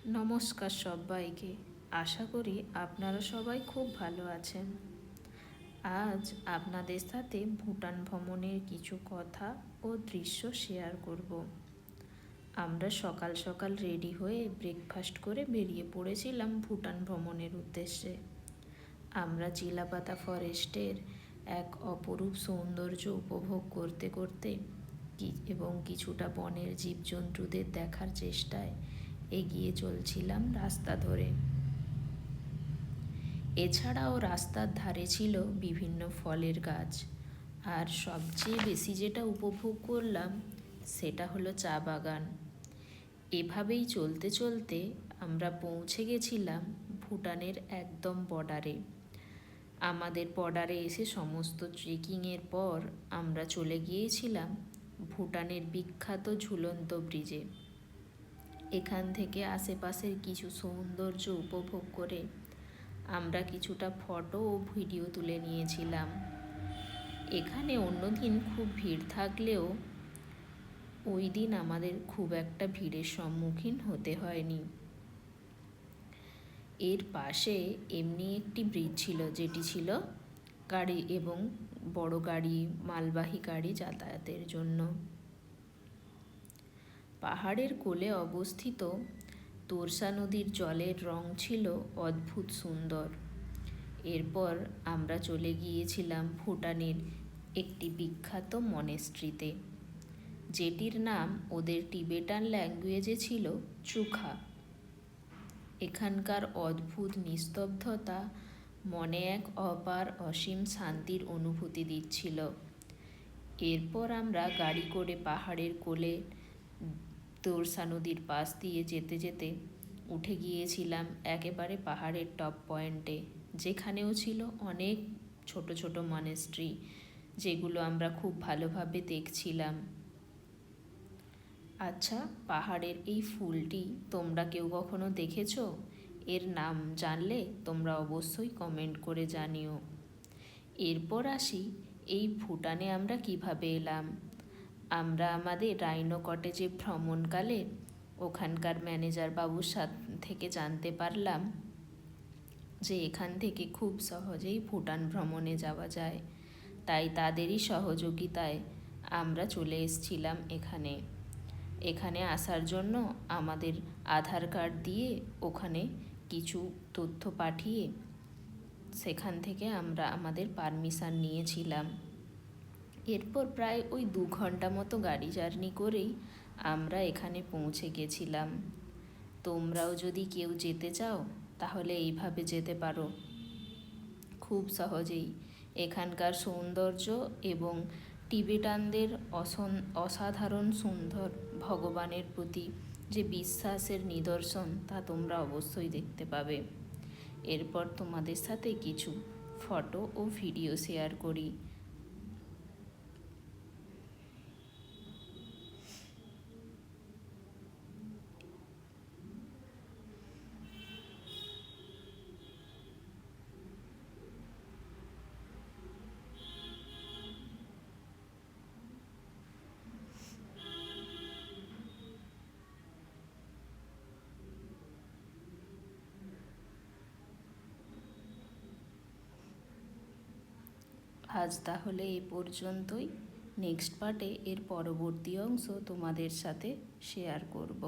নমস্কার সবাইকে। আশা করি আপনারা সবাই খুব ভালো আছেন। আজ আপনাদের সাথে ভুটান ভ্রমণের কিছু কথা ও দৃশ্য শেয়ার করব। আমরা সকাল সকাল রেডি হয়ে ব্রেকফাস্ট করে বেরিয়ে পড়েছিলাম ভুটান ভ্রমণের উদ্দেশ্যে। আমরা চিলাপাতা ফরেস্টের এক অপরূপ সৌন্দর্য উপভোগ করতে করতে এবং কিছুটা বনের জীবজন্তুদের দেখার চেষ্টায় এগিয়ে চলছিলাম রাস্তা ধরে। এছাড়াও রাস্তার ধারে ছিল বিভিন্ন ফলের গাছ, আর সবচেয়ে বেশি যেটা উপভোগ করলাম সেটা হলো চা বাগান। এভাবেই চলতে চলতে আমরা পৌঁছে গেছিলাম ভুটানের একদম বর্ডারে। আমাদের বর্ডারে এসে সমস্ত ট্রেকিংয়ের পর আমরা চলে গিয়েছিলাম ভুটানের বিখ্যাত ঝুলন্ত ব্রিজে। এখান থেকে আশেপাশের কিছু সৌন্দর্য উপভোগ করে আমরা কিছুটা ফটো ও ভিডিও তুলে নিয়েছিলাম। এখানে অন্যদিন খুব ভিড় থাকলেও ওই দিন আমাদের খুব একটা ভিড়ের সম্মুখীন হতে হয়নি। এর পাশে এমনি একটি ব্রিজ ছিল, যেটি ছিল গাড়ি এবং বড় গাড়ি, মালবাহী গাড়ি যাতায়াতের জন্য। পাহাড়ের কোলে অবস্থিত তোরসা নদীর জলের রং ছিল অদ্ভুত সুন্দর। এরপর আমরা চলে গিয়েছিলাম ভুটানের একটি বিখ্যাত মনেস্ট্রিতে, যেটির নাম ওদের টিবেটান ল্যাঙ্গুয়েজে ছিল চুখা। এখানকার অদ্ভুত নিস্তব্ধতা মনে এক অপার অসীম শান্তির অনুভূতি দিচ্ছিল। এরপর আমরা গাড়ি করে পাহাড়ের কোলে তোরসা নদীর পাশ দিয়ে যেতে যেতে উঠে গিয়েছিলাম একেবারে পাহাড়ের টপ পয়েন্টে, যেখানেও ছিল অনেক ছোট ছোট মনেস্ট্রি, যেগুলো আমরা খুব ভালোভাবে দেখছিলাম। আচ্ছা, পাহাড়ের এই ফুলটি তোমরা কেউ কখনো দেখেছো? এর নাম জানলে তোমরা অবশ্যই কমেন্ট করে জানিও। এরপর আসি এই ভুটানে আমরা কিভাবে এলাম। আমরা আমাদের রাইনো কটেজে ভ্রমণকালে ওখানকার ম্যানেজার বাবুর থেকে জানতে পারলাম যে এখান থেকে খুব সহজেই ভুটান ভ্রমণে যাওয়া যায়। তাই তাদেরই সহযোগিতায় আমরা চলে এসেছিলাম এখানে আসার জন্য আমাদের আধার কার্ড দিয়ে ওখানে কিছু তথ্য পাঠিয়ে সেখান থেকে আমরা আমাদের পারমিশন নিয়েছিলাম। এরপর প্রায় ওই 2 ঘন্টা মতো গাড়ি জার্নি করেই আমরা এখানে পৌঁছে গেছিলাম। তোমরাও যদি কেউ যেতে চাও তাহলে এইভাবে যেতে পারো খুব সহজেই। এখানকার সৌন্দর্য এবং টিবেটানদের অসাধারণ সুন্দর ভগবানের প্রতি যে বিশ্বাসের নিদর্শন তা তোমরা অবশ্যই দেখতে পাবে। এরপর তোমাদের সাথে কিছু ফটো ও ভিডিও শেয়ার করি। আজ তাহলে এই পর্যন্তই। নেক্সট পার্টে এর পরবর্তী অংশ তোমাদের সাথে শেয়ার করব।